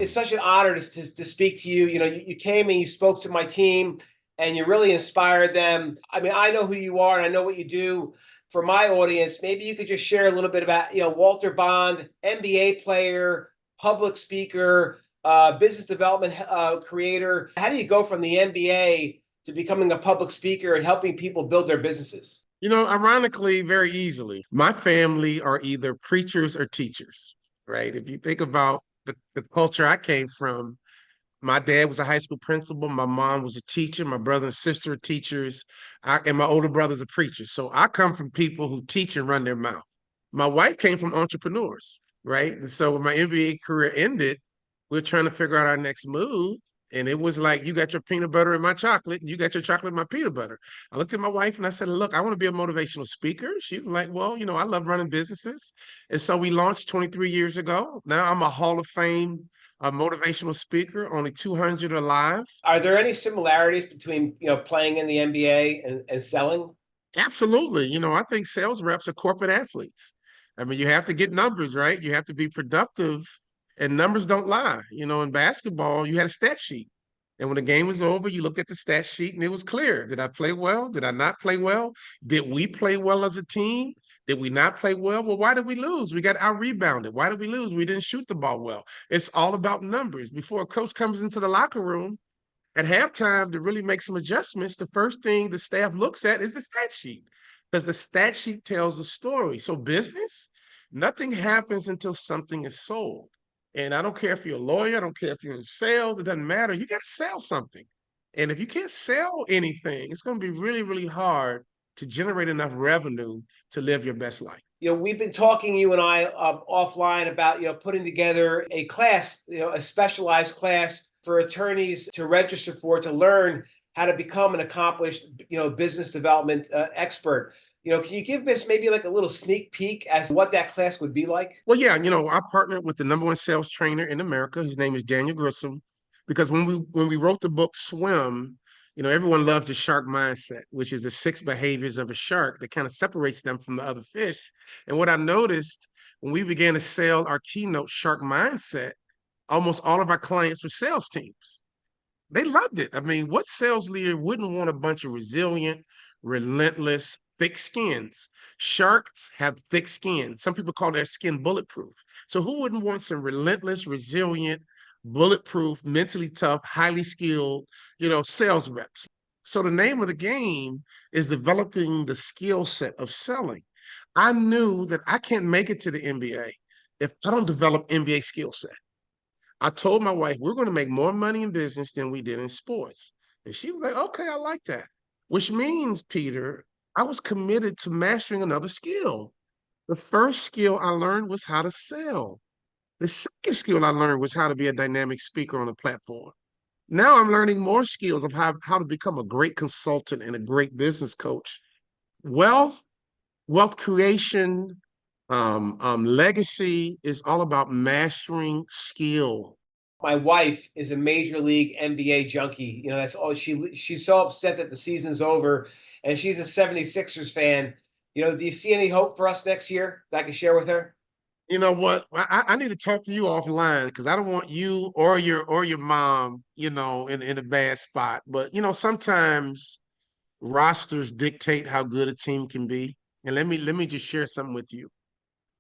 it's such an honor to speak to you. You came and you spoke to my team and you really inspired them. I mean, I know who you are and I know what you do. For my audience, maybe you could just share a little bit about, Walter Bond, NBA player, public speaker, business development creator. How do you go from the NBA to becoming a public speaker and helping people build their businesses? Ironically, very easily. My family are either preachers or teachers, right? If you think about the culture I came from, my dad was a high school principal. My mom was a teacher. My brother and sister are teachers. And my older brother's a preacher. So I come from people who teach and run their mouth. My wife came from entrepreneurs, right? And so when my MBA career ended, we were trying to figure out our next move. And it was like, you got your peanut butter and my chocolate, and you got your chocolate and my peanut butter. I looked at my wife and I said, look, I want to be a motivational speaker. She was like, well, I love running businesses. And so we launched 23 years ago. Now I'm a Hall of Fame motivational speaker, only 200 alive. Are there any similarities between, playing in the NBA and selling? Absolutely. I think sales reps are corporate athletes. I mean, you have to get numbers, right? You have to be productive, and numbers don't lie. In basketball, you had a stat sheet. And when the game was over, you looked at the stat sheet and it was clear. Did I play well? Did I not play well? Did we play well as a team? Did we not play well? Well, why did we lose? We got out rebounded. Why did we lose? We didn't shoot the ball well. It's all about numbers. Before a coach comes into the locker room, at halftime, to really make some adjustments, the first thing the staff looks at is the stat sheet, because the stat sheet tells a story. So business, nothing happens until something is sold. And I don't care if you're a lawyer, I don't care if you're in sales, it doesn't matter. You got to sell something. And if you can't sell anything, it's going to be really, really hard to generate enough revenue to live your best life. We've been talking, you and I, offline about, putting together a class, a specialized class for attorneys to register for, to learn how to become an accomplished, business development expert. Can you give us maybe like a little sneak peek as to what that class would be like? Well, yeah, I partnered with the #1 sales trainer in America. His name is Daniel Grissom, because when we wrote the book Swim, everyone loves the shark mindset, which is the 6 behaviors of a shark that kind of separates them from the other fish. And what I noticed when we began to sell our keynote Shark Mindset, almost all of our clients were sales teams. They loved it. I mean, what sales leader wouldn't want a bunch of resilient, relentless, thick skins? Sharks have thick skin. Some people call their skin bulletproof. So who wouldn't want some relentless, resilient, bulletproof, mentally tough, highly skilled, sales reps? So the name of the game is developing the skill set of selling. I knew that I can't make it to the NBA if I don't develop NBA skill set. I told my wife, we're going to make more money in business than we did in sports. And she was like, okay, I like that. Which means, Peter, I was committed to mastering another skill. The first skill I learned was how to sell. The second skill I learned was how to be a dynamic speaker on a platform. Now I'm learning more skills of how to become a great consultant and a great business coach. Wealth creation, legacy is all about mastering skill. My wife is a major league NBA junkie. That's all she's so upset that the season's over, and she's a 76ers fan. Do you see any hope for us next year that I can share with her? You know what? I need to talk to you offline, because I don't want you or your mom, in a bad spot. But sometimes rosters dictate how good a team can be. And let me just share something with you.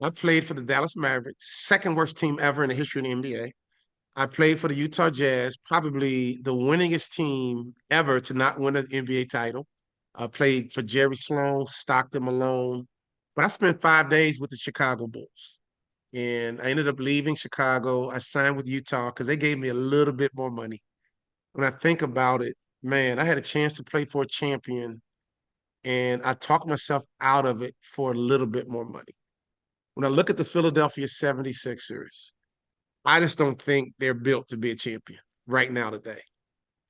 I played for the Dallas Mavericks, second worst team ever in the history of the NBA. I played for the Utah Jazz, probably the winningest team ever to not win an NBA title. I played for Jerry Sloan, Stockton Malone, but I spent 5 days with the Chicago Bulls. And I ended up leaving Chicago. I signed with Utah because they gave me a little bit more money. When I think about it, man, I had a chance to play for a champion, and I talked myself out of it for a little bit more money. When I look at the Philadelphia 76ers, I just don't think they're built to be a champion right now today.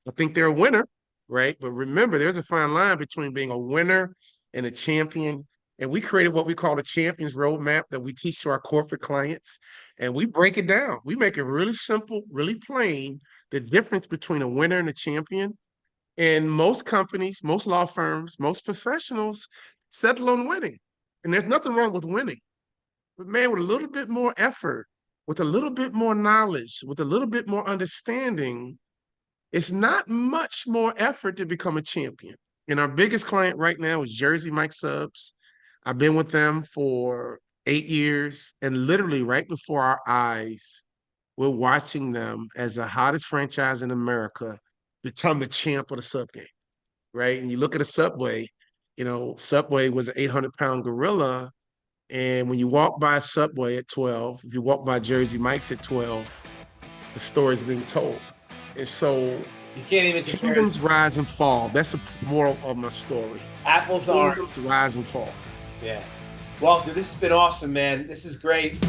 I think they're a winner, right? But remember, there's a fine line between being a winner and a champion. And we created what we call a champions roadmap that we teach to our corporate clients. And we break it down. We make it really simple, really plain, the difference between a winner and a champion. And most companies, most law firms, most professionals settle on winning. And there's nothing wrong with winning. But man, with a little bit more effort, with a little bit more knowledge, with a little bit more understanding, it's not much more effort to become a champion. And our biggest client right now is Jersey Mike Subs. I've been with them for 8 years, and literally right before our eyes, we're watching them as the hottest franchise in America become the champ of the sub game, right? And you look at a Subway, Subway was an 800-pound gorilla. And when you walk by Subway at 12, if you walk by Jersey Mike's at 12, the story is being told. And so You can't even compare. kingdoms rise and fall. That's the moral of my story. Apples to oranges. Kingdoms rise and fall. Yeah. Walter, this has been awesome, man. This is great.